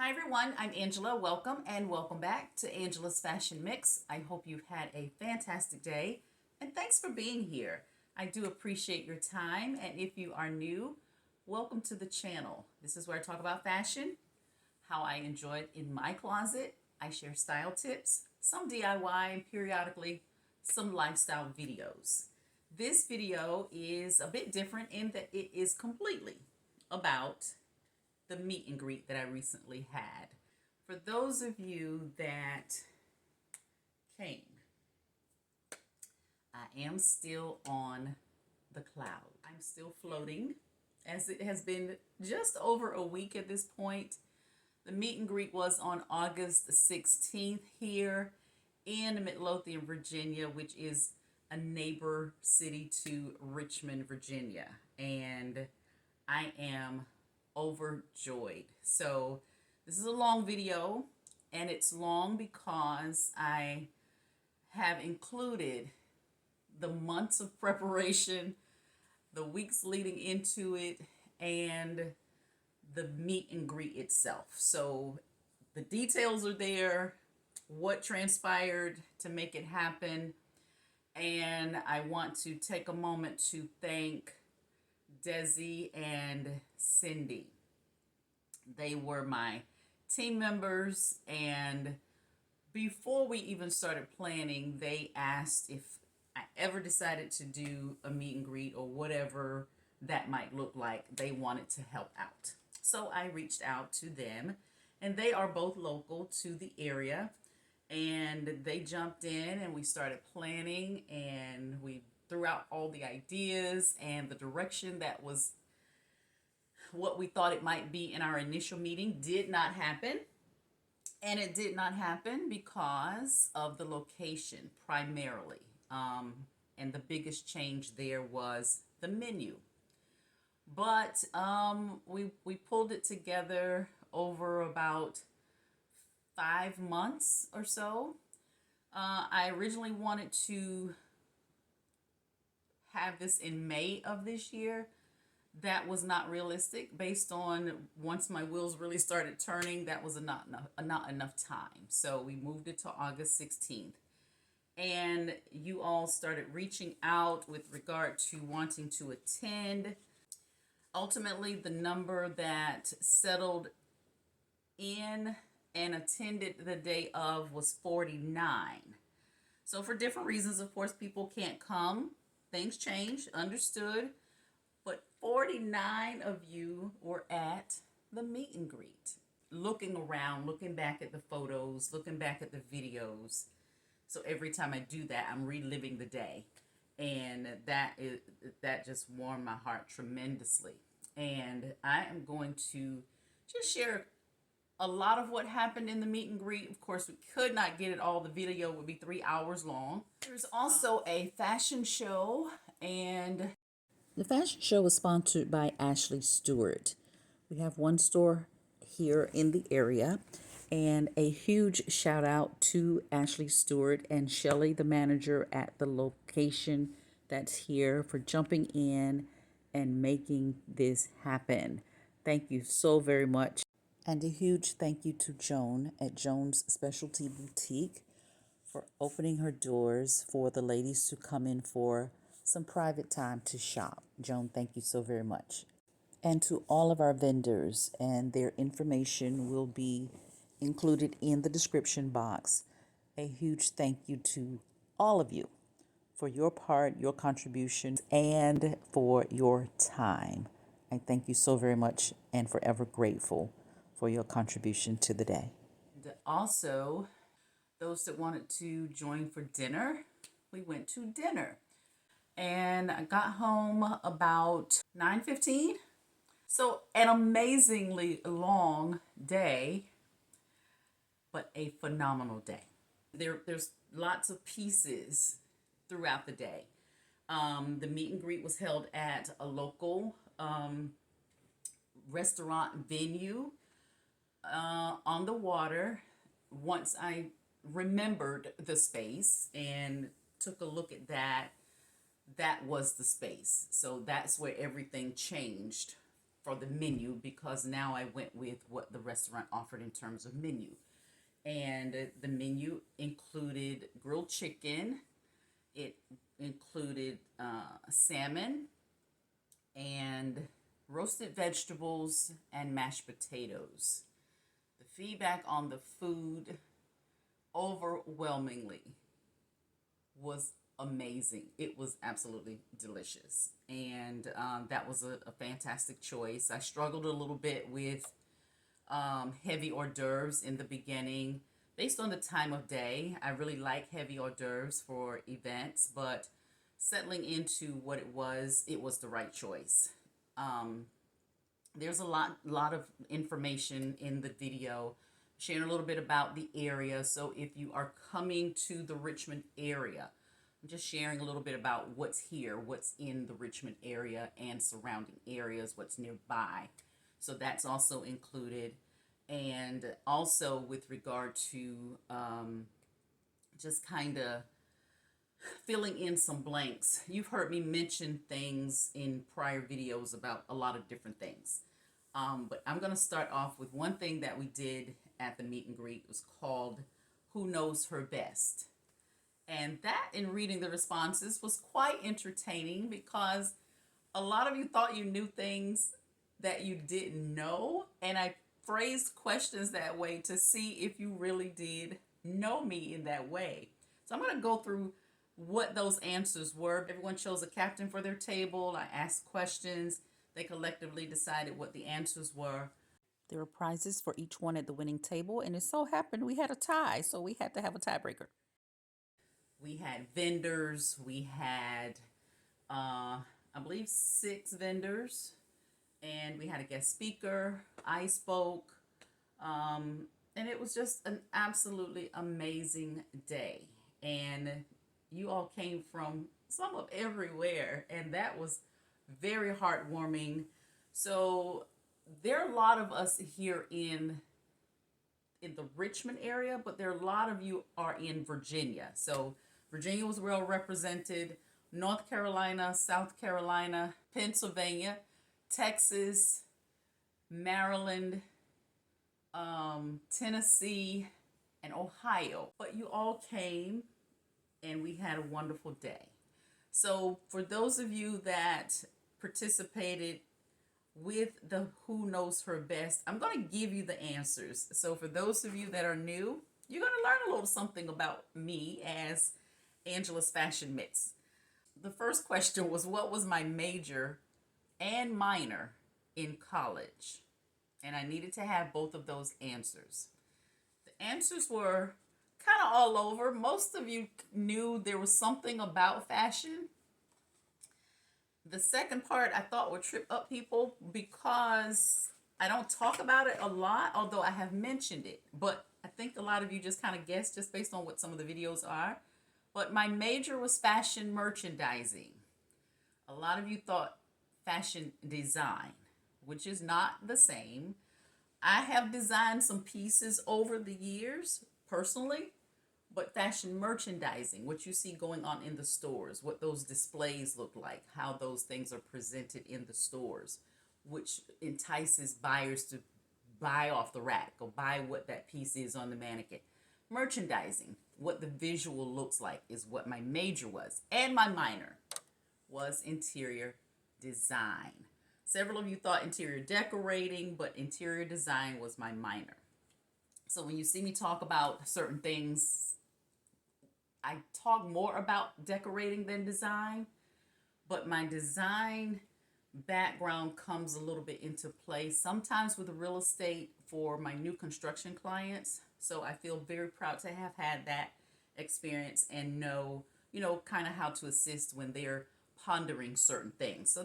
Hi everyone, I'm Angela. Welcome and welcome back to Angela's Fashion Mix. I hope you've had a fantastic day and thanks for being here. I do appreciate your time, and if you are new, welcome to the channel. This is where I talk about fashion, how I enjoy it in my closet. I share style tips, some DIY, and periodically some lifestyle videos. This video is a bit different in that it is completely about the meet and greet that I recently had. For those of you that came, I am still on the cloud. I'm still floating, as it has been just over a week at this point. The meet and greet was on August 16th here in Midlothian, Virginia, which is a neighbor city to Richmond, Virginia. And I am overjoyed. So this is a long video, and it's long because I have included the months of preparation, the weeks leading into it, and the meet and greet itself. So the details are there, what transpired to make it happen, and I want to take a moment to thank Desi and Cindy. They were my team members, and before we even started planning, they asked if I ever decided to do a meet and greet or whatever that might look like. They wanted to help out. So I reached out to them, and they are both local to the area, and they jumped in and we started planning, and we threw out all the ideas and the direction that was what we thought it might be in our initial meeting. Did not happen. And it did not happen because of the location primarily. And the biggest change there was the menu. But we pulled it together over about 5 months or so. I originally wanted to have this in May of this year. That was not realistic based on once my wheels really started turning, that was not enough time. So we moved it to August 16th. And you all started reaching out with regard to wanting to attend. Ultimately, the number that settled in and attended the day of was 49. So for different reasons, of course, people can't come. Things change, understood. But 49 of you were at the meet and greet, looking around, looking back at the photos, looking back at the videos. So every time I do that, I'm reliving the day. And that just warmed my heart tremendously. And I am going to just share a lot of what happened in the meet and greet. Of course, we could not get it all. The video would be 3 hours long. There's also a fashion show, and the fashion show was sponsored by Ashley Stewart. We have one store here in the area, and a huge shout out to Ashley Stewart and Shelly, the manager at the location that's here, for jumping in and making this happen. Thank you so very much. And a huge thank you to Joan at Joan's Specialty Boutique for opening her doors for the ladies to come in for some private time to shop. Joan, thank you so very much. And to all of our vendors, and their information will be included in the description box. A huge thank you to all of you for your part, your contributions, and for your time. I thank you so very much and forever grateful for your contribution to the day. And also, those that wanted to join for dinner, we went to dinner. And I got home about 9:15. So an amazingly long day, but a phenomenal day. There's lots of pieces throughout the day. The meet and greet was held at a local restaurant venue on the water. Once I remembered the space and took a look at that, that was the space. So that's where everything changed for the menu, because now I went with what the restaurant offered in terms of menu. And the menu included grilled chicken, it included salmon and roasted vegetables and mashed potatoes. The feedback on the food overwhelmingly was amazing. It was absolutely delicious. And that was a fantastic choice. I struggled a little bit with heavy hors d'oeuvres in the beginning. Based on the time of day, I really like heavy hors d'oeuvres for events, but settling into what it was the right choice. There's a lot of information in the video, sharing a little bit about the area. So if you are coming to the Richmond area, I'm just sharing a little bit about what's here, what's in the Richmond area and surrounding areas, what's nearby. So that's also included. And also with regard to just kind of filling in some blanks. You've heard me mention things in prior videos about a lot of different things. But I'm going to start off with one thing that we did at the meet and greet. It was called Who Knows Her Best? And that, in reading the responses, was quite entertaining, because a lot of you thought you knew things that you didn't know. And I phrased questions that way to see if you really did know me in that way. So I'm going to go through what those answers were. Everyone chose a captain for their table. I asked questions. They collectively decided what the answers were. There were prizes for each one at the winning table, and it so happened we had a tie, so we had to have a tiebreaker. We had vendors. We had, I believe, 6 vendors, and we had a guest speaker. I spoke, and it was just an absolutely amazing day. And you all came from some of everywhere, and that was very heartwarming. So there are a lot of us here in the Richmond area, but there are a lot of you are in Virginia. So Virginia was well represented, North Carolina, South Carolina, Pennsylvania, Texas, Maryland, Tennessee, and Ohio. But you all came, and we had a wonderful day. So for those of you that participated with the Who Knows Her Best, I'm going to give you the answers. So for those of you that are new, you're going to learn a little something about me as Angela's Fashion Mix. The first question was, what was my major and minor in college? And I needed to have both of those answers. The answers were kind of all over. Most of you knew there was something about fashion. The second part I thought would trip up people, because I don't talk about it a lot, although I have mentioned it. But I think a lot of you just kind of guessed just based on what some of the videos are. But my major was fashion merchandising. A lot of you thought fashion design, which is not the same. I have designed some pieces over the years personally, but fashion merchandising, what you see going on in the stores, what those displays look like, how those things are presented in the stores, which entices buyers to buy off the rack or buy what that piece is on the mannequin. Merchandising, what the visual looks like, is what my major was. And my minor was interior design. Several of you thought interior decorating, but interior design was my minor. So when you see me talk about certain things, I talk more about decorating than design, but my design background comes a little bit into play, sometimes with real estate for my new construction clients. So I feel very proud to have had that experience and know, kind of how to assist when they're pondering certain things. So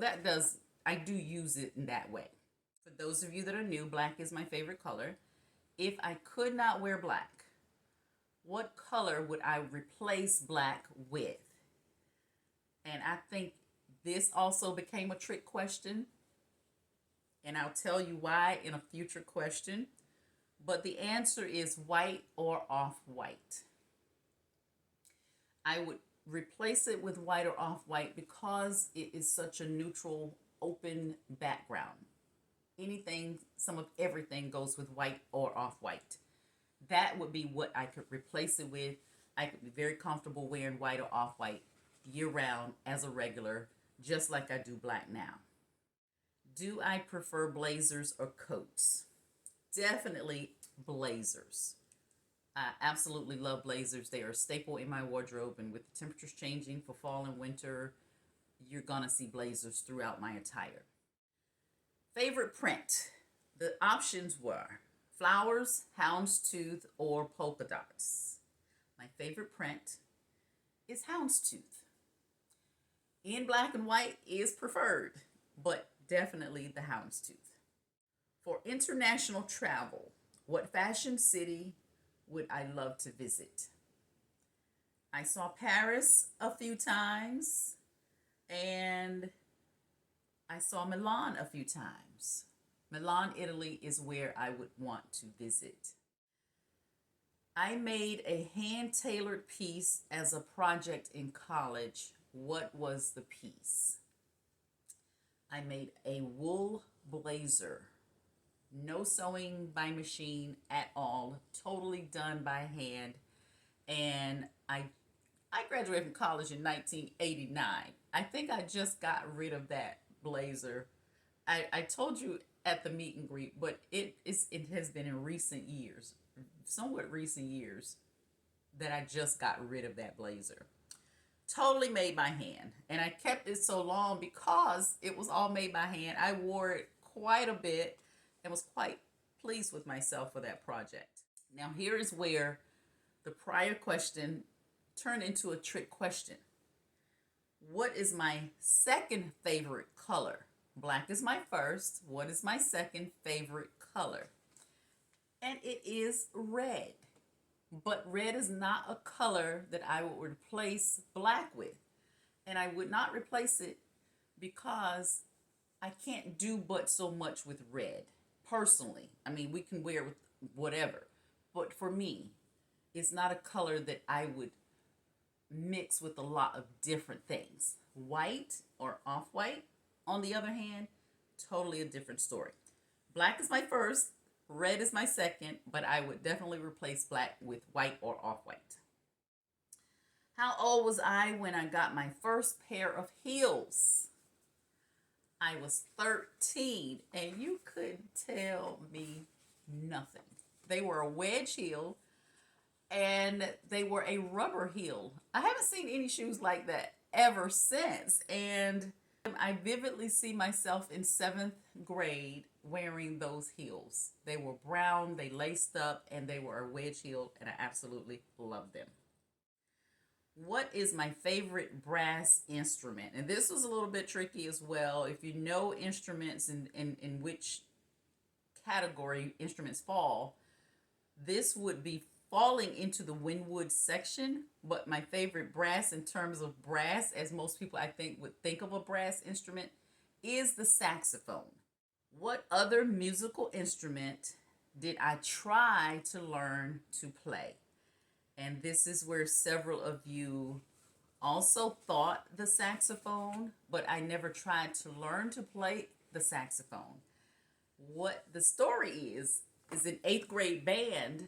I do use it in that way. For those of you that are new, black is my favorite color. If I could not wear black, what color would I replace black with? And I think this also became a trick question, and I'll tell you why in a future question. But the answer is white or off-white. I would replace it with white or off-white because it is such a neutral, open background. anything, some of everything goes with white or off-white. That would be what I could replace it with. I could be very comfortable wearing white or off-white year-round as a regular, just like I do black now. Do I prefer blazers or coats? Definitely blazers. I absolutely love blazers. They are a staple in my wardrobe, and with the temperatures changing for fall and winter, you're gonna see blazers throughout my attire. Favorite print? The options were flowers, houndstooth, or polka dots. My favorite print is houndstooth. In black and white is preferred, but definitely the houndstooth. For international travel, what fashion city would I love to visit? I saw Paris a few times, and I saw Milan a few times. Milan, Italy is where I would want to visit. I made a hand-tailored piece as a project in college. What was the piece? I made a wool blazer. No sewing by machine at all. Totally done by hand. And I graduated from college in 1989. I think I just got rid of that blazer. I told you at the meet and greet, but it has been in recent years, somewhat recent years, that I just got rid of that blazer. Totally made by hand. And I kept it so long because it was all made by hand. I wore it quite a bit and was quite pleased with myself for that project. Now here is where the prior question turned into a trick question. What is my second favorite color? Black is my first. What is my second favorite color? And it is red. But red is not a color that I would replace black with. And I would not replace it because I can't do but so much with red. Personally, I mean, we can wear it with whatever. But for me, it's not a color that I would mix with a lot of different things. White or off-white, on the other hand, totally a different story. Black is my first, red is my second, but I would definitely replace black with white or off-white. How old was I when I got my first pair of heels? I was 13, and you couldn't tell me nothing. They were a wedge heel, and they were a rubber heel. I haven't seen any shoes like that ever since, and I vividly see myself in 7th grade wearing those heels. They were brown, they laced up, and they were a wedge heel, and I absolutely loved them. What is my favorite brass instrument? And this was a little bit tricky as well. If you know instruments and in which category instruments fall, this would be falling into the Winwood section. But my favorite brass in terms of brass, as most people I think would think of a brass instrument, is the saxophone. What other musical instrument did I try to learn to play? And this is where several of you also thought the saxophone, but I never tried to learn to play the saxophone. What the story is in 8th grade band,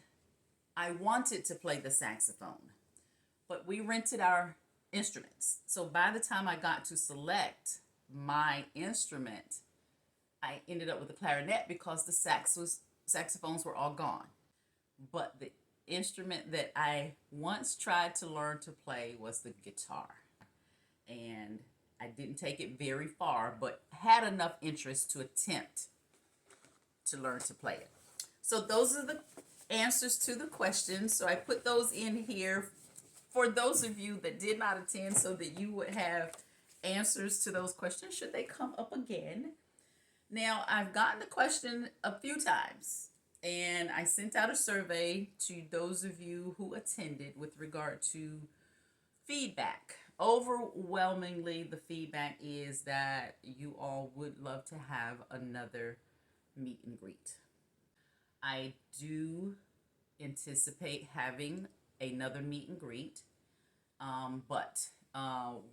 I wanted to play the saxophone, but we rented our instruments. So by the time I got to select my instrument, I ended up with the clarinet because the saxophones were all gone. But the instrument that I once tried to learn to play was the guitar. And I didn't take it very far, but had enough interest to attempt to learn to play it. So those are the answers to the questions. So I put those in here for those of you that did not attend so that you would have answers to those questions should they come up again. Now, I've gotten the question a few times, and I sent out a survey to those of you who attended with regard to feedback. Overwhelmingly, the feedback is that you all would love to have another meet and greet. I do anticipate having another meet and greet, but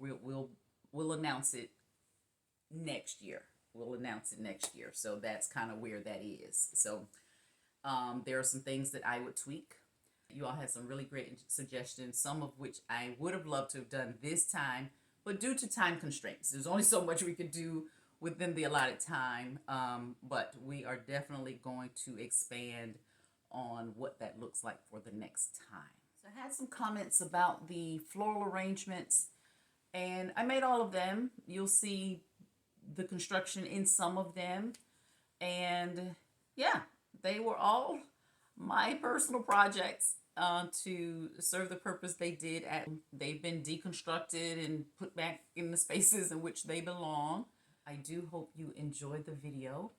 we'll announce it next year. we'll announce it next year. So that's kind of where that is. So there are some things that I would tweak. You all had some really great suggestions, some of which I would have loved to have done this time, but due to time constraints, there's only so much we could do within the allotted time. But we are definitely going to expand on what that looks like for the next time. So I had some comments about the floral arrangements, and I made all of them. You'll see the construction in some of them. And yeah, they were all my personal projects to serve the purpose they did. They've been deconstructed and put back in the spaces in which they belong. I do hope you enjoyed the video.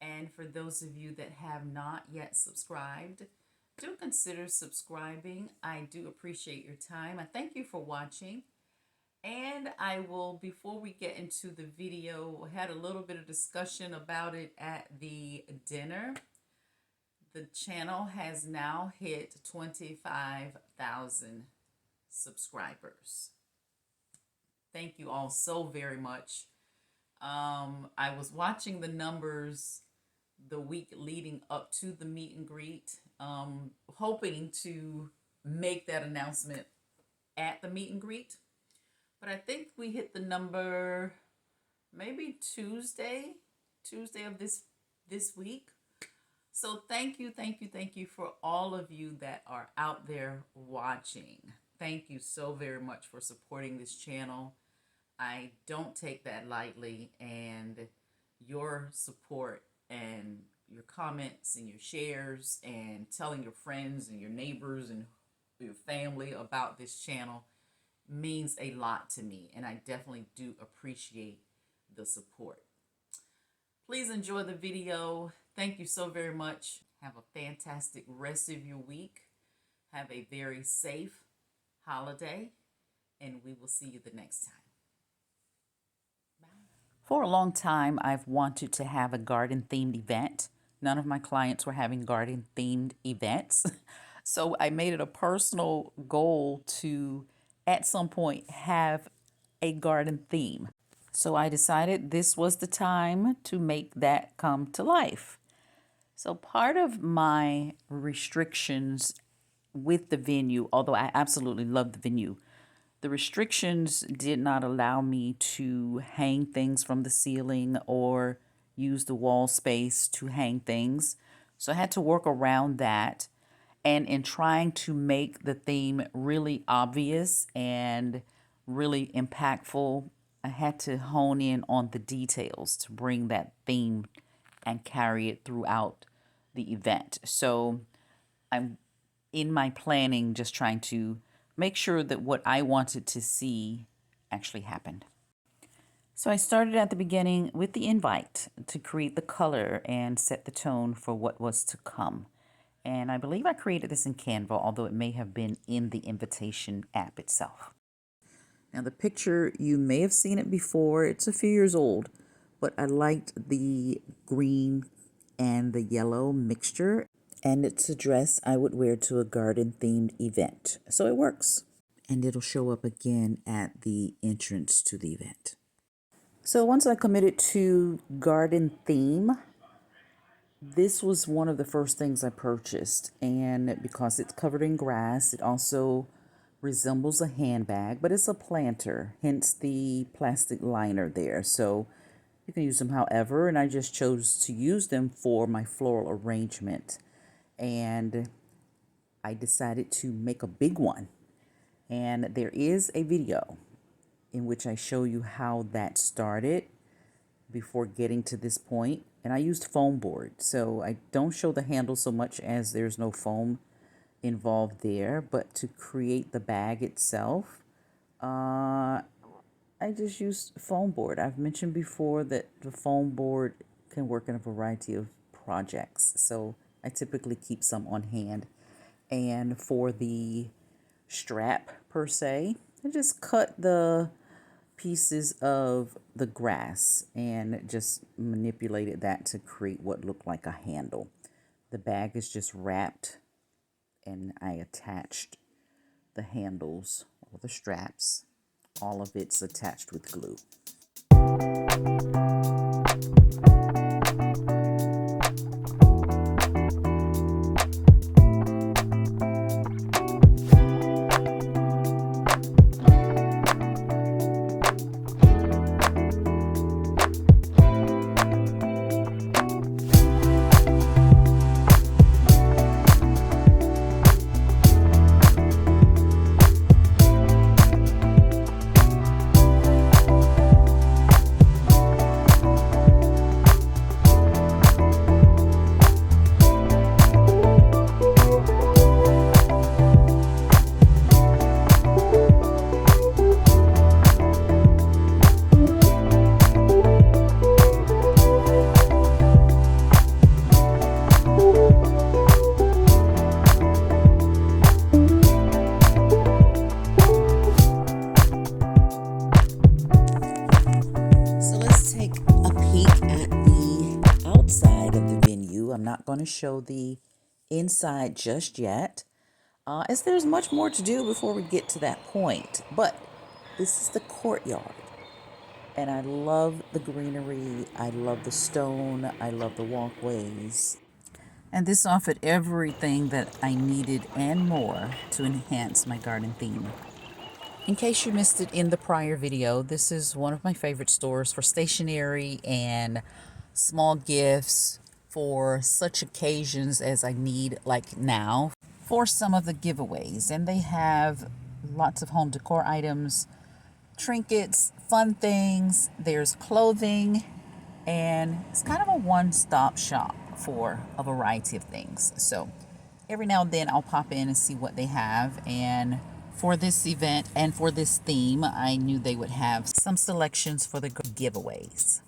And for those of you that have not yet subscribed, do consider subscribing. I do appreciate your time. I thank you for watching. And I will, before we get into the video, had a little bit of discussion about it at the dinner. The channel has now hit 25,000 subscribers. Thank you all so very much. I was watching the numbers the week leading up to the meet and greet, hoping to make that announcement at the meet and greet. But I think we hit the number maybe Tuesday of this week. So thank you for all of you that are out there watching. Thank you so very much for supporting this channel. I don't take that lightly, and your support and your comments and your shares and telling your friends and your neighbors and your family about this channel means a lot to me, and I definitely do appreciate the support. Please enjoy the video. Thank you so very much. Have a fantastic rest of your week. Have a very safe holiday, and we will see you the next time. Bye. For a long time, I've wanted to have a garden-themed event. None of my clients were having garden-themed events. So I made it a personal goal to, at some point, have a garden theme. So I decided this was the time to make that come to life. So part of my restrictions with the venue, although I absolutely love the venue, the restrictions did not allow me to hang things from the ceiling or use the wall space to hang things. So I had to work around that. And in trying to make the theme really obvious and really impactful, I had to hone in on the details to bring that theme and carry it throughout the event. So I'm in my planning just trying to make sure that what I wanted to see actually happened. So I started at the beginning with the invite to create the color and set the tone for what was to come. And I believe I created this in Canva, although it may have been in the invitation app itself. Now the picture, you may have seen it before. It's a few years old, but I liked the green and the yellow mixture. And it's a dress I would wear to a garden-themed event. So it works. And it'll show up again at the entrance to the event. So once I committed to garden theme, this was one of the first things I purchased, and because it's covered in grass, it also resembles a handbag, but it's a planter, hence the plastic liner there. So you can use them however, and I just chose to use them for my floral arrangement. And I decided to make a big one. And there is a video in which I show you how that started before getting to this point. And I used foam board, so I don't show the handle so much as there's no foam involved there. But to create the bag itself, I just used foam board. I've mentioned before that the foam board can work in a variety of projects, so I typically keep some on hand. And for the strap per se, I just cut the pieces of the grass and just manipulated that to create what looked like a handle. The bag is just wrapped, and I attached the handles or the straps. All of it's attached with glue. want to show the inside just yet, as there's much more to do before we get to that point. But this is the courtyard. And I love the greenery. I love the stone. I love the walkways. And this offered everything that I needed and more to enhance my garden theme. In case you missed it in the prior video, this is one of my favorite stores for stationery and small gifts for such occasions as I need, like now, for some of the giveaways. And they have lots of home decor items, trinkets, fun things. There's clothing, and it's kind of a one-stop shop for a variety of things. So every now and then I'll pop in and see what they have. And for this event and for this theme, I knew they would have some selections for the giveaways.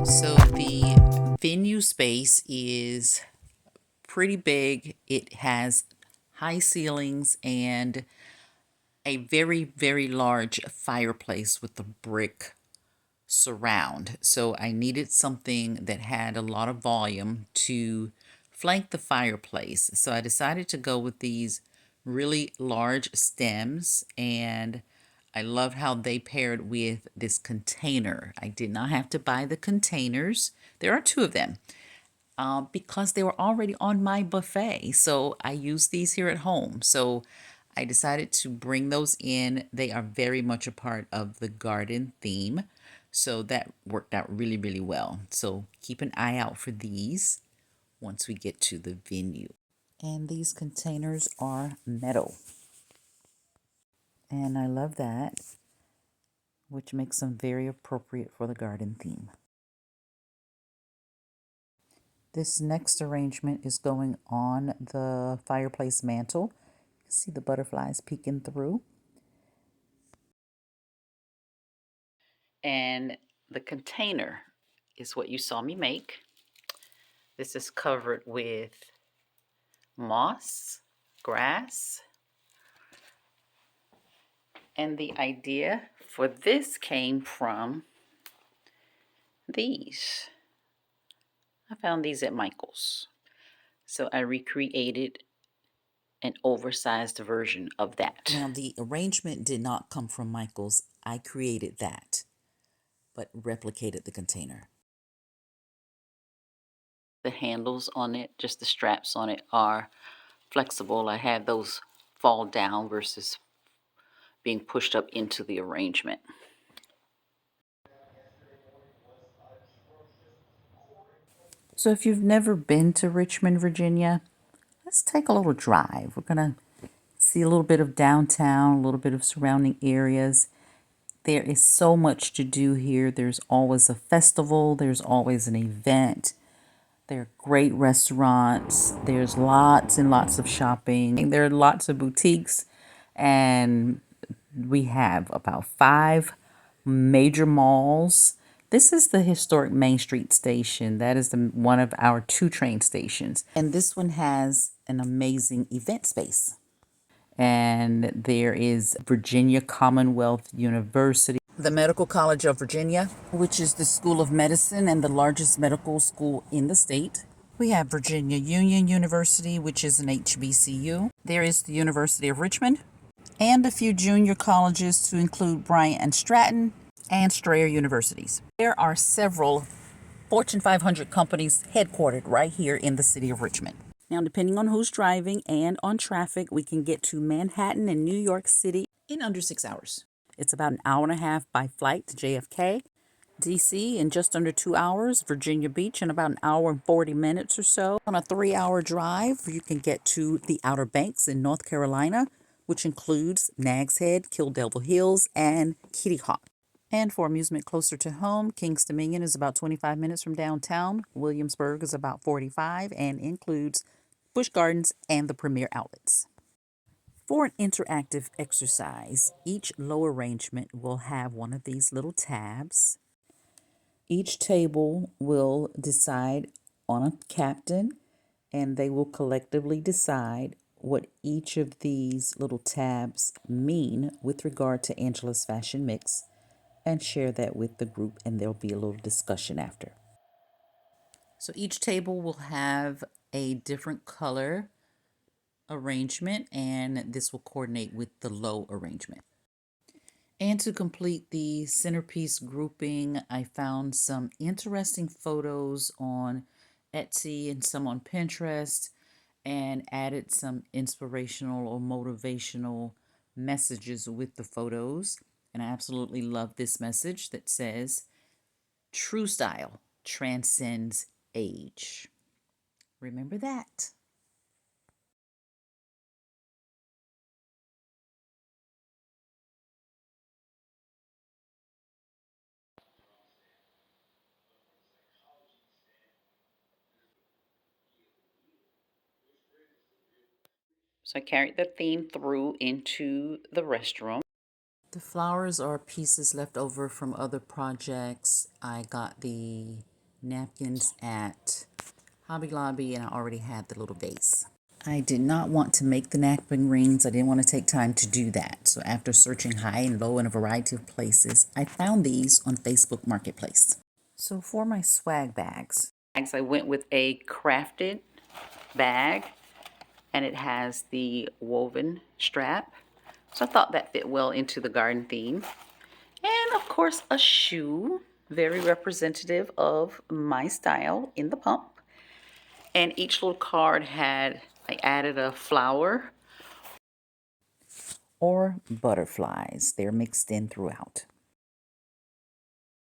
So the venue space is pretty big. It has high ceilings and a very, very large fireplace with a brick surround. So I needed something that had a lot of volume to flank the fireplace. So I decided to go with these really large stems, and I loved how they paired with this container. I did not have to buy the containers. There are two of them. Because they were already on my buffet. So I use these here at home. So I decided to bring those in. They are very much a part of the garden theme. So that worked out really, really well. So keep an eye out for these once we get to the venue. And these containers are metal. And I love that, which makes them very appropriate for the garden theme. This next arrangement is going on the fireplace mantle. You can see the butterflies peeking through. And the container is what you saw me make. This is covered with moss, grass. And the idea for this came from these. I found these at Michael's. So I recreated an oversized version of that. Now, the arrangement did not come from Michael's. I created that, but replicated the container. The handles on it, just the straps on it, are flexible. I had those fall down versus being pushed up into the arrangement. So if you've never been to Richmond, Virginia, let's take a little drive. We're going to see a little bit of downtown, a little bit of surrounding areas. There is so much to do here. There's always a festival. There's always an event. There are great restaurants. There's lots and lots of shopping. There are lots of boutiques. And we have about 5 major malls. This is the historic Main Street station. That is one of our 2 train stations. And this one has an amazing event space. And there is Virginia Commonwealth University, the Medical College of Virginia, which is the School of Medicine and the largest medical school in the state. We have Virginia Union University, which is an HBCU. There is the University of Richmond, and a few junior colleges to include Bryant and Stratton, and Strayer universities. There are several Fortune 500 companies headquartered right here in the city of Richmond. Now, depending on who's driving and on traffic, we can get to Manhattan and New York City in under 6 hours. It's about an hour and a half by flight to JFK, DC in just under 2 hours, Virginia Beach in about an hour and 40 minutes or so. On a 3-hour drive, you can get to the Outer Banks in North Carolina, which includes Nags Head, Kill Devil Hills, and Kitty Hawk. And for amusement closer to home, King's Dominion is about 25 minutes from downtown. Williamsburg is about 45 and includes Busch Gardens and the Premier Outlets. For an interactive exercise, each low arrangement will have one of these little tabs. Each table will decide on a captain, and they will collectively decide what each of these little tabs mean with regard to Angela's fashion mix and share that with the group, and there'll be a little discussion after. So each table will have a different color arrangement, and this will coordinate with the low arrangement. And to complete the centerpiece grouping, I found some interesting photos on Etsy and some on Pinterest, and added some inspirational or motivational messages with the photos. And I absolutely love this message that says, "True style transcends age." Remember that. So I carried the theme through into the restroom. The flowers are pieces left over from other projects. I got the napkins at Hobby Lobby, and I already had the little vase. I did not want to make the napkin rings. I didn't want to take time to do that. So after searching high and low in a variety of places, I found these on Facebook Marketplace. So for my swag bags, I went with a crafted bag, and it has the woven strap. So I thought that fit well into the garden theme. And of course, a shoe, very representative of my style in the pump. And each little card I added a flower or butterflies. They're mixed in throughout.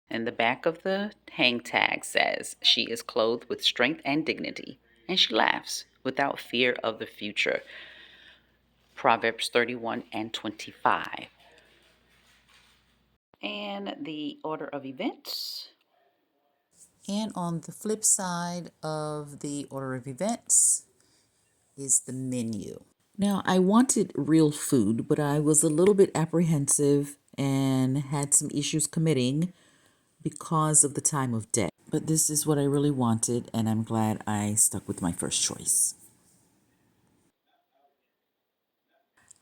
And the back of the hang tag says, "She is clothed with strength and dignity, and she laughs without fear of the future." Proverbs 31 and 25. And the order of events. And on the flip side of the order of events is the menu. Now, I wanted real food, but I was a little bit apprehensive and had some issues committing because of the time of day. But this is what I really wanted, and I'm glad I stuck with my first choice.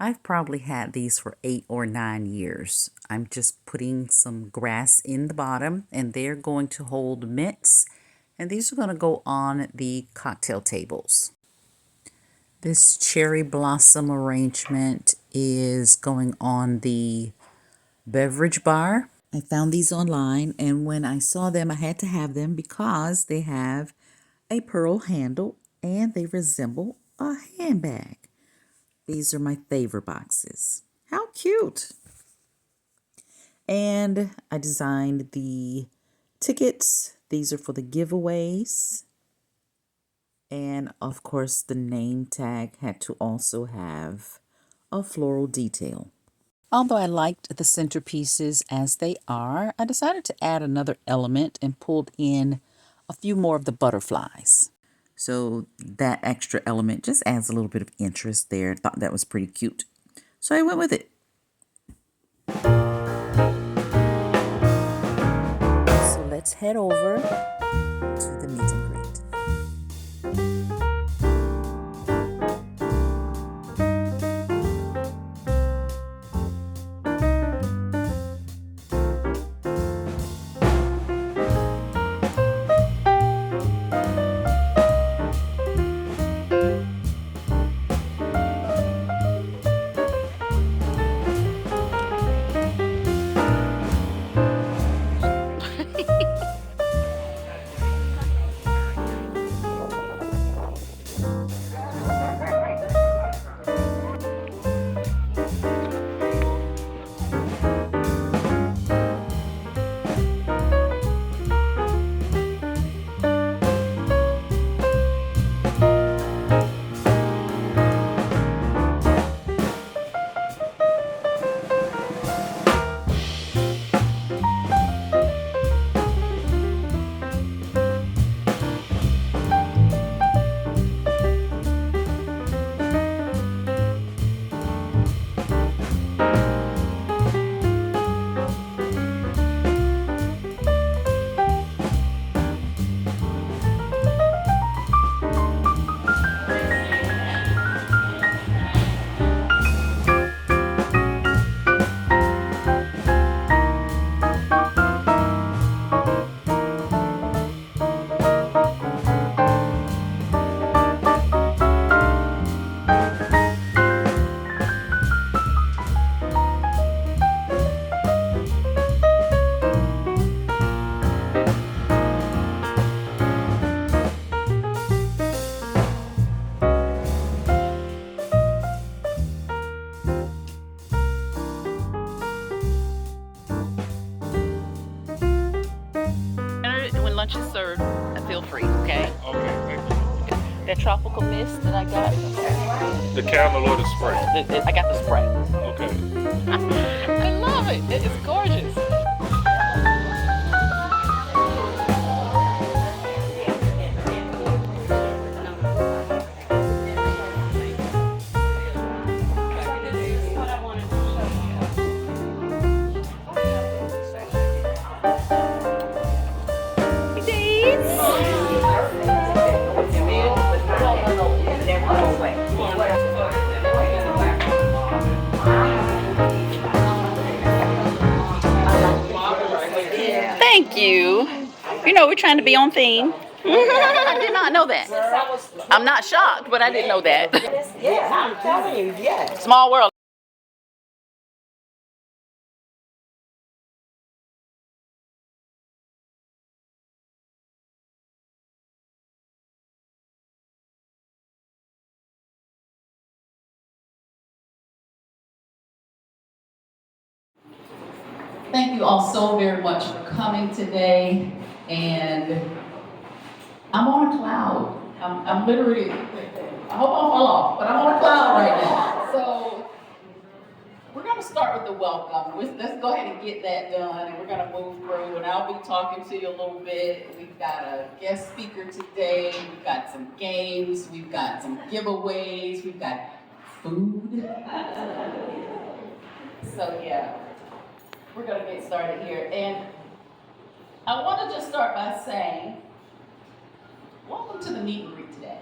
I've probably had these for 8 or 9 years. I'm just putting some grass in the bottom, and they're going to hold mints, and these are going to go on the cocktail tables. This cherry blossom arrangement is going on the beverage bar. I found these online, and when I saw them, I had to have them because they have a pearl handle and they resemble a handbag. These are my favorite boxes. How cute! And I designed the tickets. These are for the giveaways. And of course, the name tag had to also have a floral detail. Although I liked the centerpieces as they are, I decided to add another element and pulled in a few more of the butterflies. So that extra element just adds a little bit of interest there. Thought that was pretty cute. So I went with it. So let's head over to the meet and greet. lunch is served. Feel free, okay? Okay, thank you. That tropical mist that I got. The camel or the spray? I got the spray. Okay. I love it. It is gorgeous. Thank you. You know, we're trying to be on theme. I did not know that. I'm not shocked, but I didn't know that. Yeah, I'm telling you, yeah. Small world. Thank you all so very much for coming today, and I'm on a cloud. I'm literally, I hope I fall off, but I'm on a cloud right now. So we're gonna start with the welcome. Let's go ahead and get that done, and we're gonna move through, and I'll be talking to you a little bit. We've got a guest speaker today, we've got some games, we've got some giveaways, we've got food. So yeah. We're going to get started here, and I want to just start by saying, welcome to the meet and greet today.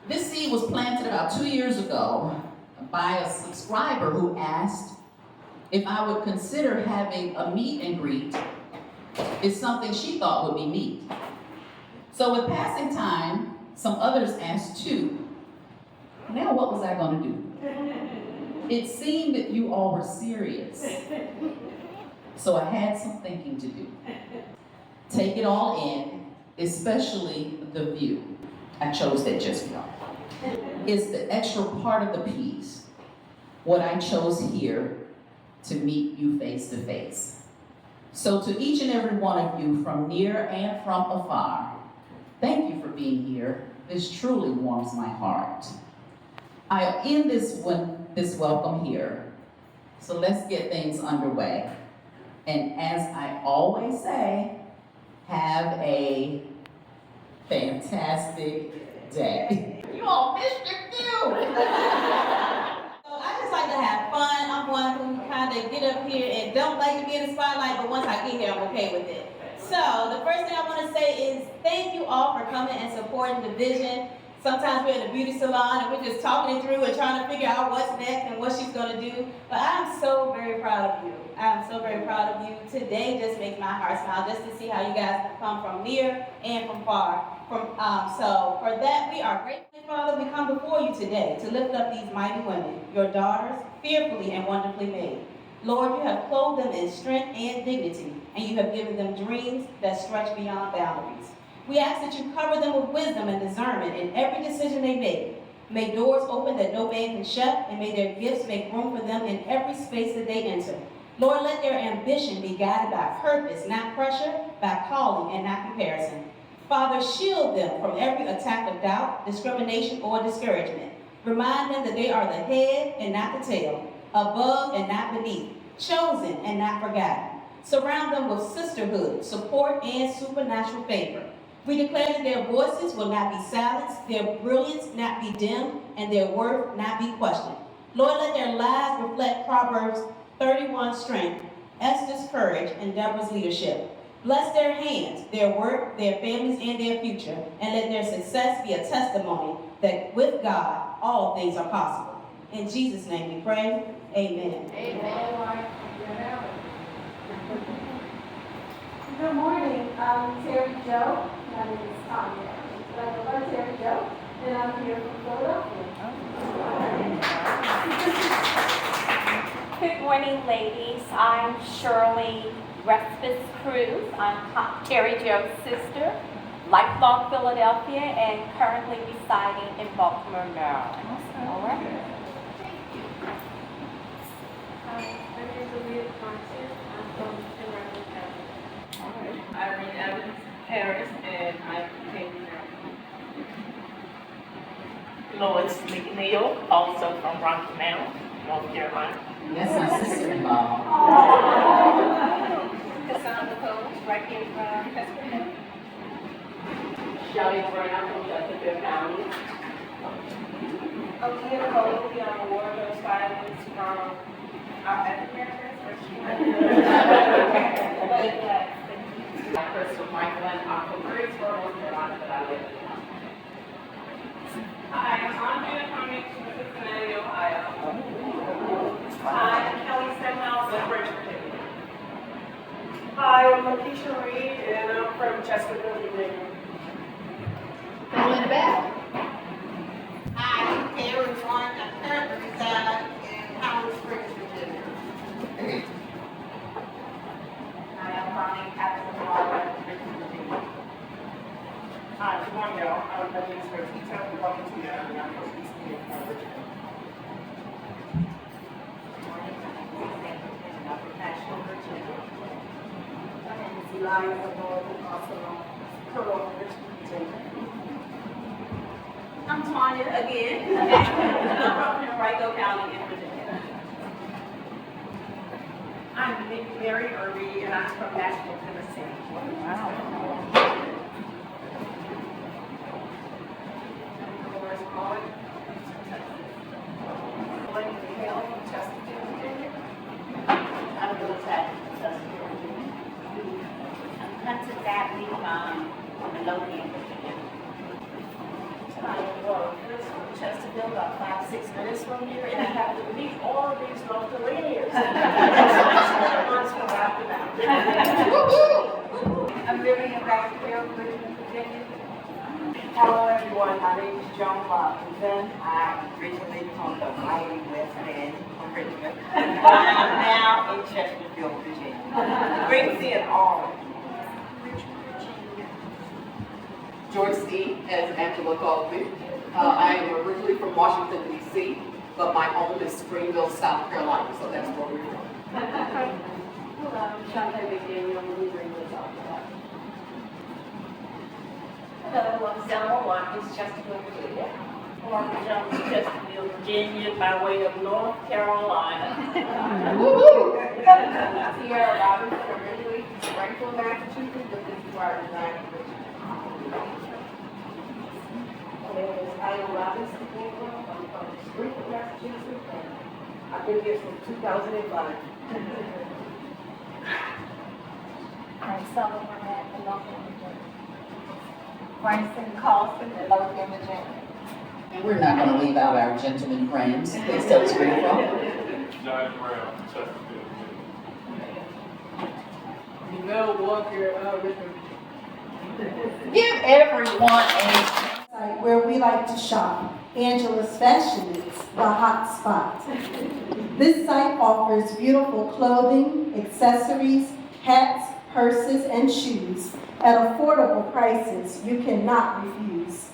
This seed was planted about 2 years ago by a subscriber who asked if I would consider having a meet and greet is something she thought would be neat. So with passing time, some others asked too. Now what was I going to do? It seemed that you all were serious. So I had some thinking to do. Take it all in, especially the view. I chose that just right. It's the extra part of the piece, what I chose here to meet you face to face. So to each and every one of you from near and from afar, thank you for being here. This truly warms my heart. I'll end this welcome here. So let's get things underway. And as I always say, have a fantastic day. You all missed your cue. I just like to have fun. I'm one who kind of get up here and don't like to be in the spotlight, but once I get here, I'm okay with it. So the first thing I want to say is thank you all for coming and supporting the vision. Sometimes we're in the beauty salon and we're just talking it through and trying to figure out what's next and what she's going to do. But I'm so very proud of you. I'm so very proud of you. Today just makes my heart smile just to see how you guys have come from near and from far. So for that, we are grateful, Father. We come before you today to lift up these mighty women, your daughters, fearfully and wonderfully made. Lord, you have clothed them in strength and dignity, and you have given them dreams that stretch beyond boundaries. We ask that you cover them with wisdom and discernment in every decision they make. May doors open that no man can shut, and may their gifts make room for them in every space that they enter. Lord, let their ambition be guided by purpose, not pressure, by calling and not comparison. Father, shield them from every attack of doubt, discrimination, or discouragement. Remind them that they are the head and not the tail, above and not beneath, chosen and not forgotten. Surround them with sisterhood, support, and supernatural favor. We declare that their voices will not be silenced, their brilliance not be dimmed, and their worth not be questioned. Lord, let their lives reflect Proverbs 31 strength, Esther's courage, and Deborah's leadership. Bless their hands, their work, their families, and their future, and let their success be a testimony that with God, all things are possible. In Jesus' name we pray, amen. Amen. Good morning, I'm Terry Jo. My name is Tanya. I'm Terry Jo, and I'm here from Philadelphia. Good morning, ladies. I'm Shirley Respis Cruz. I'm Terry Jo's sister, lifelong Philadelphia, and currently residing in Baltimore, Maryland. All right. Lois McNeil, also from Rocky Mount, North Carolina. That's my sister-in-law. Cassandra Coles, right here from Pennsylvania. Shelley Brown from Chesterfield County. Aaliyah Cole, young warrior stylist from African Crystal Franklin, I'm from Greensboro, North Carolina, but I live in Hi, I'm Andrea coming from Cincinnati, Ohio. Hi, I'm Kelly Stenhouse from Richmond. Hi, I'm Lakeisha Reed, and I'm from Chesterfield, Virginia. Go in the back. Hi, I'm Terry Warren. I currently reside in Howard Springs, Virginia. Hi, I'm Bonnie Catherine Waller, Richmond, Virginia. Hi, good morning, y'all. I'm Benjamin Smith. Welcome to the and I'm from East Richmond. I'm Tanya again. I'm from Henrico County in Virginia. I'm Mary Irby, and I'm from Nashville, Tennessee. Dolores Mullen, Lenny Hale from Chesterfield, Virginia. I'm Bill Tatt from Chesterfield, Virginia. I'm Hunter Dabney from Midlothian, Virginia. Hi, Laura Chris from Chesterfield, about 5-6 minutes from here, and I have to meet all of these North Carolinians. I'm living in Bakersfield, Richmond, Virginia. Hello everyone, my name is Joan Robinson. I'm originally from the mighty West End of Richmond. I'm now in Chesterfield, Virginia. Great seeing all of you. George Steve, as Angela called me. I am originally from Washington, D.C., but my home is Springville, South Carolina, so that's where we're from. Hello, I'm Shante McDaniel, I'm from Greenwood, South Carolina. Hello, I'm Selma Watkins, Chesterfield, Virginia. Martha Jones, Chesterfield, Virginia, by way of North Carolina. Sierra Robinson, originally from Springfield, Massachusetts, but this is where I reside in Richmond. My name is Ida Robinson. I'm from Springfield, Massachusetts, and I've been here since 2005. I'm Summer Burnett, from Lothian, Virginia. Franson Carlson, in Lothian, Virginia. And we're not going to leave out our gentleman friends. Please tell us where you're from. John Brown, Chesterfield. You know, Walker, Richmond. Give everyone a Site where we like to shop, Angela's Fashion Mix, the hot spot. This site offers beautiful clothing, accessories, hats, purses, and shoes at affordable prices you cannot refuse.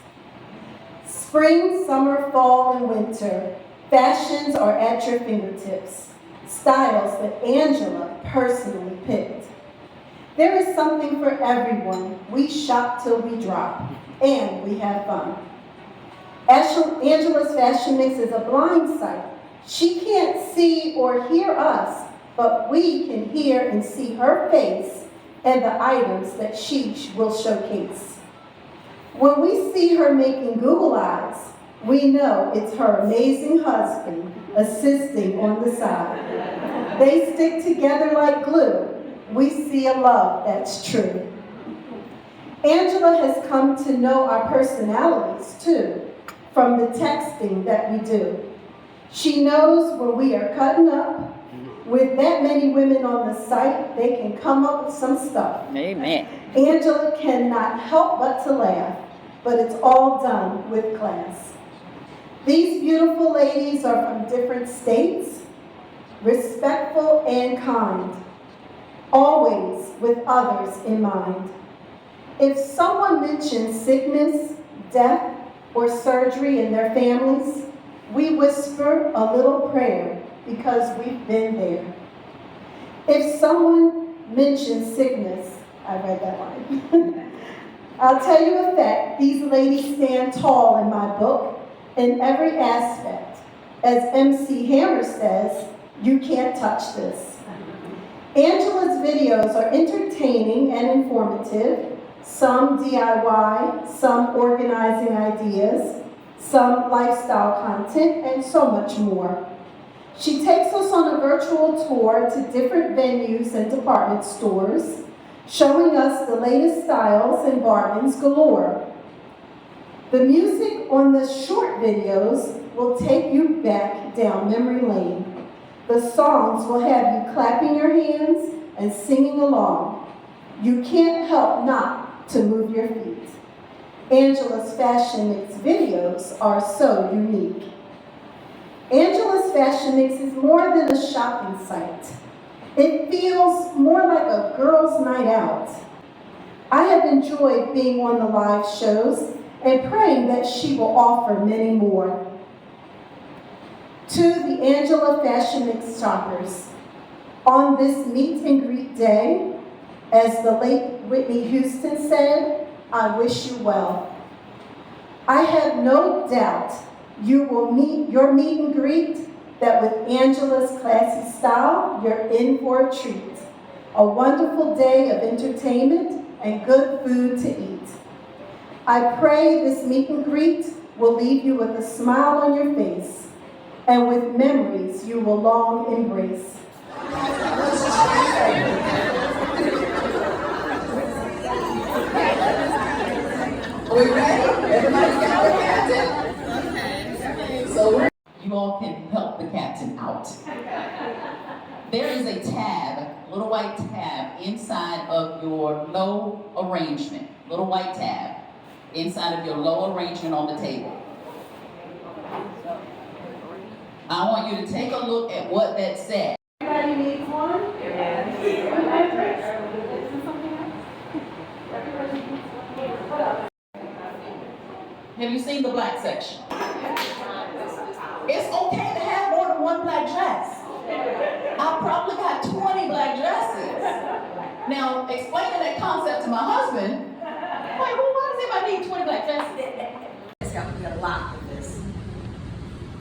Spring, summer, fall, and winter, fashions are at your fingertips. Styles that Angela personally picked. There is something for everyone. We shop till we drop, and we have fun. Angela's Fashion Mix is a blind site. She can't see or hear us, but we can hear and see her face and the items that she will showcase. When we see her making Google eyes, we know it's her amazing husband assisting on the side. They stick together like glue. We see a love that's true. Angela has come to know our personalities too, from the texting that we do. She knows when we are cutting up. With that many women on the site, they can come up with some stuff. Amen. Angela cannot help but to laugh, but it's all done with class. These beautiful ladies are from different states, respectful and kind, always with others in mind. If someone mentions sickness, death, or surgery in their families, we whisper a little prayer because we've been there. If someone mentions sickness, I read that line. I'll tell you a fact, these ladies stand tall in my book. in every aspect. As MC Hammer says, you can't touch this. Angela's videos are entertaining and informative, some DIY, some organizing ideas, some lifestyle content, and so much more. She takes us on a virtual tour to different venues and department stores, showing us the latest styles and bargains galore. The music on the short videos will take you back down memory lane. The songs will have you clapping your hands and singing along. You can't help not to move your feet. Angela's Fashion Mix videos are so unique. Angela's Fashion Mix is more than a shopping site. It feels more like a girls' night out. I have enjoyed being on the live shows and praying that she will offer many more. To the Angela Fashion Mix shoppers, on this meet and greet day, as the late Whitney Houston said, I wish you well. I have no doubt you will meet your meet and greet that with Angela's classy style, you're in for a treat. A wonderful day of entertainment and good food to eat. I pray this meet and greet will leave you with a smile on your face and with memories you will long embrace. Are we ready? Everybody got the captain? So you all can help the captain out. There is a tab, little white tab, inside of your low arrangement. Little white tab inside of your low arrangement on the table. I want you to take a look at what that said. Everybody needs one? Have you seen the black section? It's okay to have more than one black dress. I probably got 20 black dresses. Now, explaining that concept to my husband, wait, well, why does everybody need 20 black dresses? It's helped me a lot with this.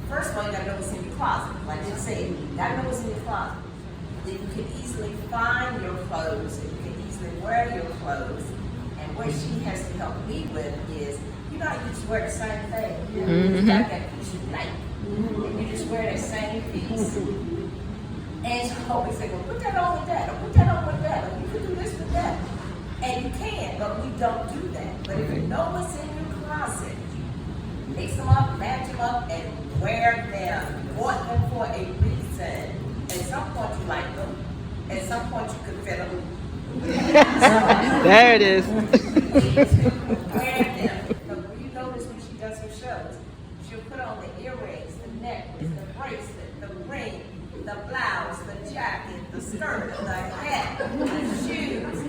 First of all, you gotta know what's in your closet. Like you said, you gotta know what's in your closet. Then you can easily find your clothes, and you can easily wear your clothes. And what she has to help me with is, you know how you just wear the same thing. You got that piece you like, and you just wear that same piece. And she always say, well, put that on with that, or put that on with that, or you can do this with that. And you can, but we don't do that. But if you know what's in your closet, mix them up, match them up, and wear them. You bought them for a reason. At some point you like them. At some point you could fit them. There it is. Wear them. But you notice when she does her shows, she'll put on the earrings, the necklace, the bracelet, the ring, the blouse, the jacket, the skirt, the hat, the shoes.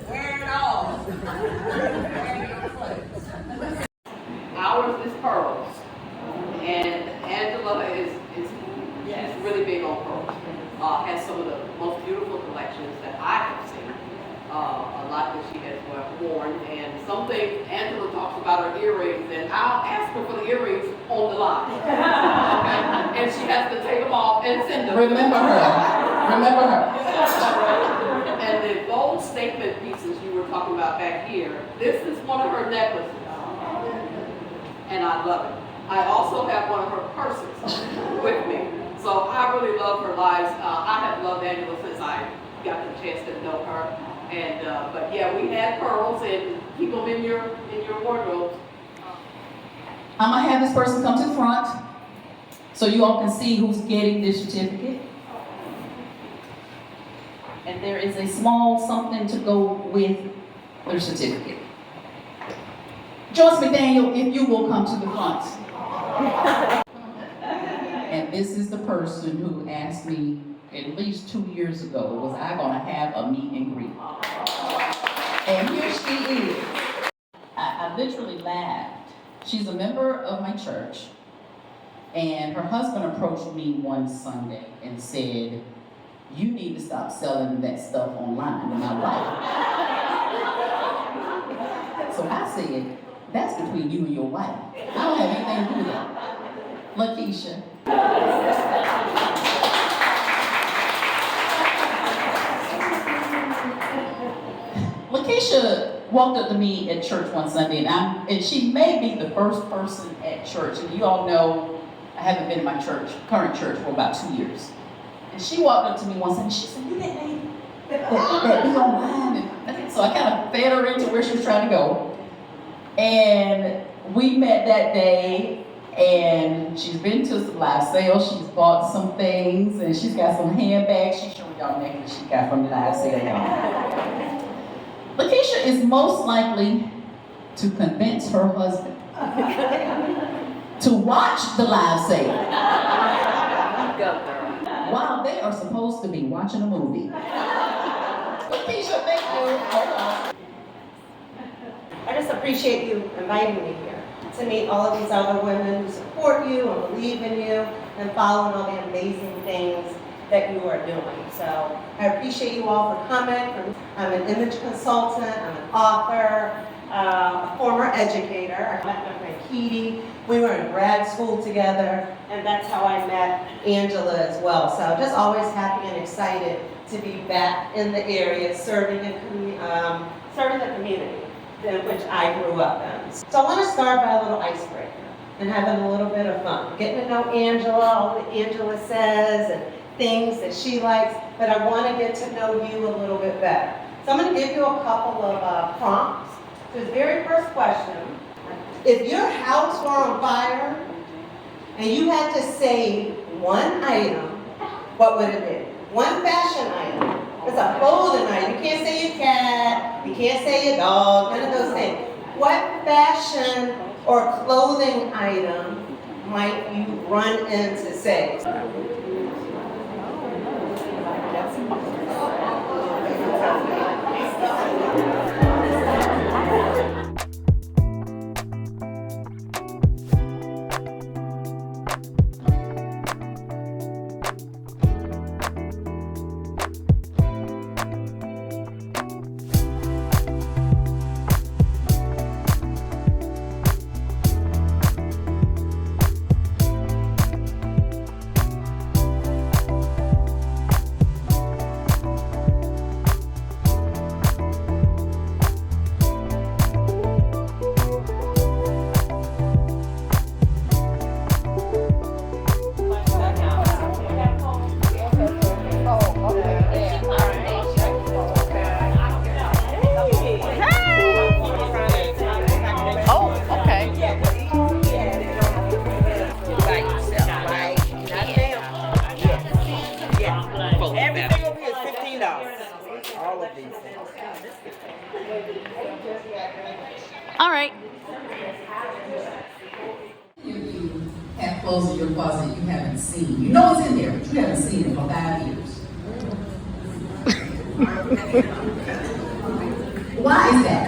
Wear it all. Wear your clothes. Ours is pearls, and Angela is really big on pearls. Has some of the most beautiful collections that I have seen. A lot that she has worn, and some things Angela talks about her earrings, and I'll ask her for the earrings on the line. Okay? And she has to take them off and send them. Remember her. Remember her. And the gold statement pieces you were talking about back here, this is one of her necklaces. And I love it. I also have one of her purses with me. So I really love her lives. I have loved Angela since I got the chance to know her. And but yeah, we had pearls, and keep them in your wardrobe. I'm gonna have this person come to the front so you all can see who's getting this certificate. And there is a small something to go with their certificate. Joyce McDaniel, if you will come to the front. And this is the person who asked me at least 2 years ago, was I gonna have a meet and greet? And here she is. I literally laughed. She's a member of my church, and her husband approached me one Sunday and said, you need to stop selling that stuff online in my life. So I said, That's between you and your wife. I don't have anything to do with that. Lakeisha. Lakeisha walked up to me at church one Sunday, and she may be the first person at church. And you all know I haven't been in my current church, for about 2 years. And she walked up to me one Sunday. She said, "You that lady that be online?" And so I kind of fed her into where she was trying to go. And we met that day, and she's been to some live sales. She's bought some things, and she's got some handbags. She's showing y'all necklace she got from the live sale, y'all. Lakeisha is most likely to convince her husband to watch the live sale while they are supposed to be watching a movie. Lakeisha, thank you. I just appreciate you inviting me here to meet all of these other women who support you and believe in you and following all the amazing things that you are doing. So I appreciate you all for coming. I'm an image consultant, I'm an author, a former educator. I met my friend Keedy. We were in grad school together, and that's how I met Angela as well. So just always happy and excited to be back in the area serving the community in which I grew up in. So I want to start by a little icebreaker and having a little bit of fun. Getting to know Angela, all that Angela says, and things that she likes, but I want to get to know you a little bit better. So I'm going to give you a couple of prompts. So the very first question, if your house were on fire and you had to save one item, what would it be? One fashion item. It's a clothing item. You can't say your cat, you can't say your dog, none of those things. What fashion or clothing item might you run in to save? Everything will be at $15. All of these things. All right. You have clothes in your closet you haven't seen. You know it's in there, but you haven't seen it for 5 years. Why is that?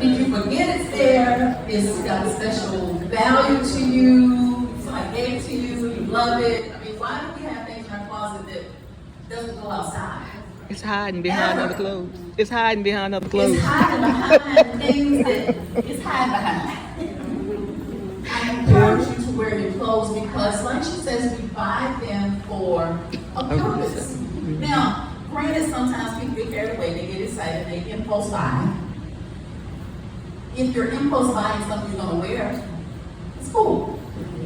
Did you forget it's there? It's got a special value to you? Somebody gave it to you, you love it. I mean, why do we have things in our closet that doesn't go outside? It's hiding behind other clothes. It's hiding behind other clothes. It's hiding behind things that it's hiding behind. I encourage you to wear your clothes because, like she says, we buy them for a purpose. Now, granted, sometimes people get carried away, they get excited, they impulse buy. If you're impulse buying something you're going to wear, it's cool.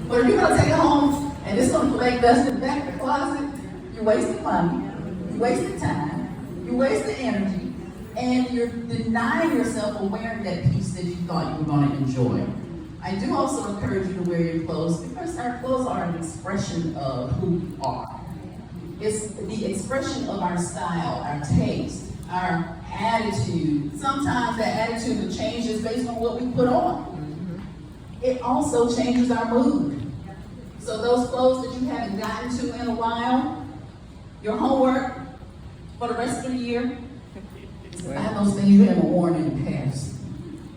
But if you're going to take it home and it's going to collect dust in the back of the closet, you're wasting money, you're wasting time, you're wasting energy, and you're denying yourself from wearing that piece that you thought you were going to enjoy. I do also encourage you to wear your clothes because our clothes are an expression of who we are. It's the expression of our style, our taste, our attitude. Sometimes that attitude changes based on what we put on. It also changes our mood. So those clothes that you haven't gotten to in a while, your homework for the rest of the year, is to buy those things you haven't worn in the past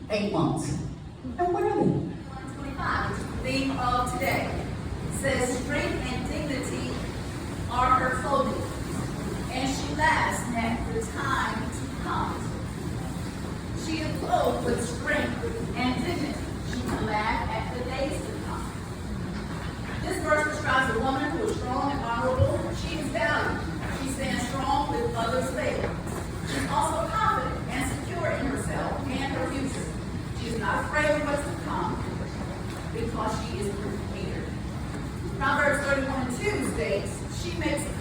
8 months. And wear them. 25 is the theme of today. It says strength and dignity are her clothing, and she laughs at the time to come. She is clothed with strength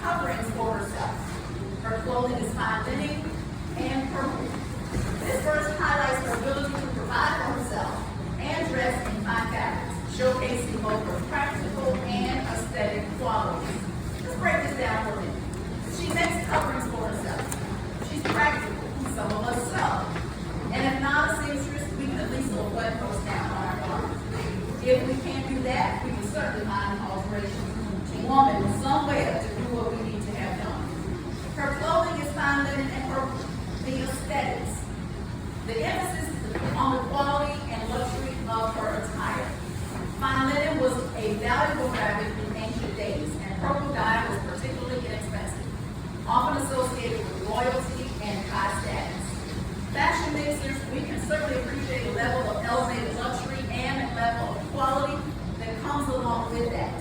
coverings for herself. Her clothing is fine linen and purple. This verse highlights her ability to provide for herself and dress in fine fabrics, showcasing both her practical and aesthetic qualities. Let's break this down for a minute. She makes coverings for herself. She's practical. Some of us sew. And if not a seamstress, we can at least do a button post down on our garments. If we can't do that, we can certainly find alterations to woman somewhere to do what we need to have done. Her clothing is fine linen and purple. The aesthetics. The emphasis on the quality and luxury of her attire. Fine linen was a valuable fabric in ancient days, and purple dye was particularly inexpensive, often associated with royalty and high status. Fashion mixers, we can certainly appreciate a level of elevated luxury and a level of quality that comes along with that.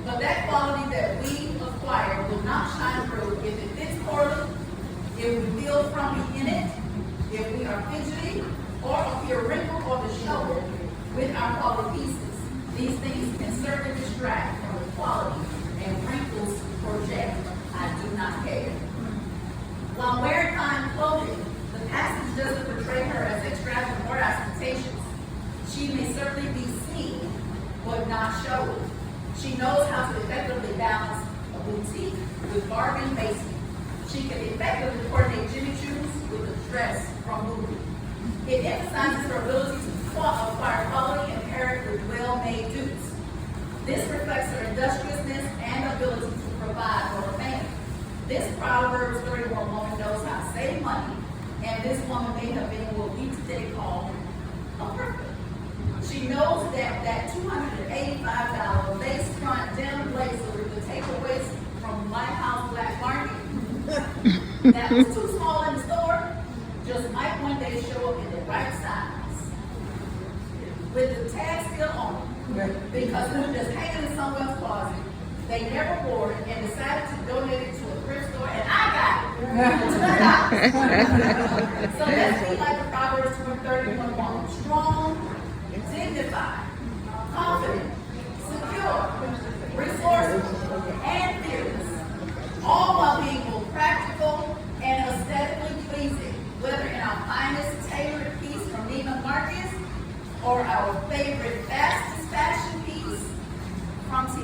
But that quality that we acquire will not shine through if it fits poorly, if we feel frumpy in it, if we are fidgety, or appear wrinkled or disheveled with our quality pieces. These things can certainly distract from the quality, and wrinkles project. I do not care. While wearing fine clothing, the passage doesn't portray her as extravagant or ostentatious. She may certainly be seen, but not showy. She knows how to effectively balance a boutique with bargain basing. She can effectively coordinate Jimmy Choos with a dress from Louis. It emphasizes her ability to acquire quality and pair it with well-made dupes. This reflects her industriousness and ability to provide for her family. This Proverbs 31 woman knows how to save money, and this woman may have been what we today call a thrifter. She knows that $285 lace front denim blazer with the takeaways from Lighthouse Black Market that was too small in the store just might one day show up in the right size with the tag still on it, because it was just hanging in someone's closet. They never wore it and decided to donate it to a thrift store, and I got it. So let's be like the Proverbs 31 woman: strong, dignified, confident, secure, resourceful, and fearless, all while being both practical and aesthetically pleasing, whether in our finest tailored piece from Neiman Marcus or our favorite fastest fashion piece from T.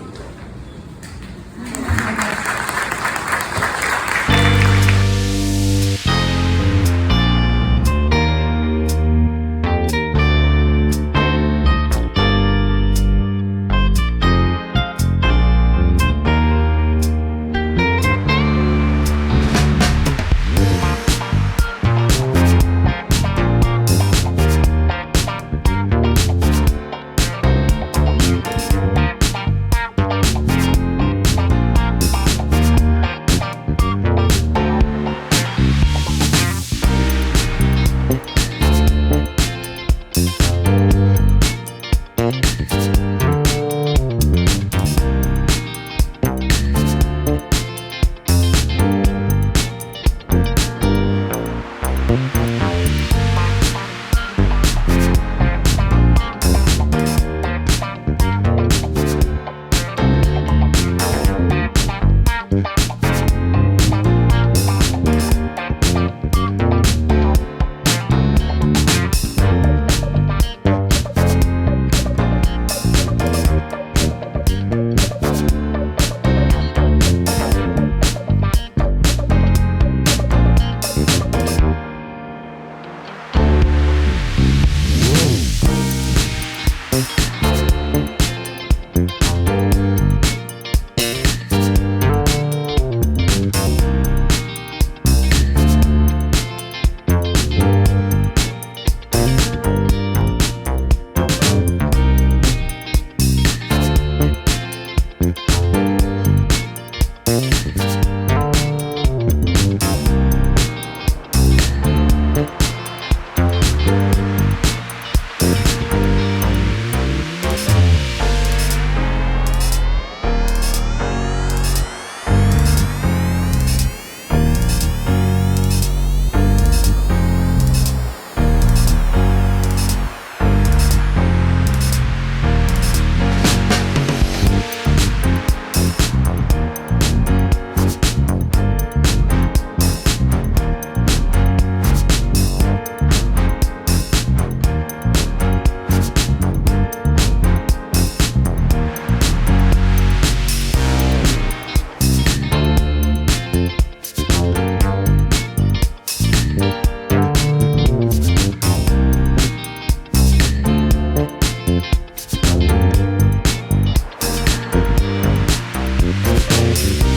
Thank you.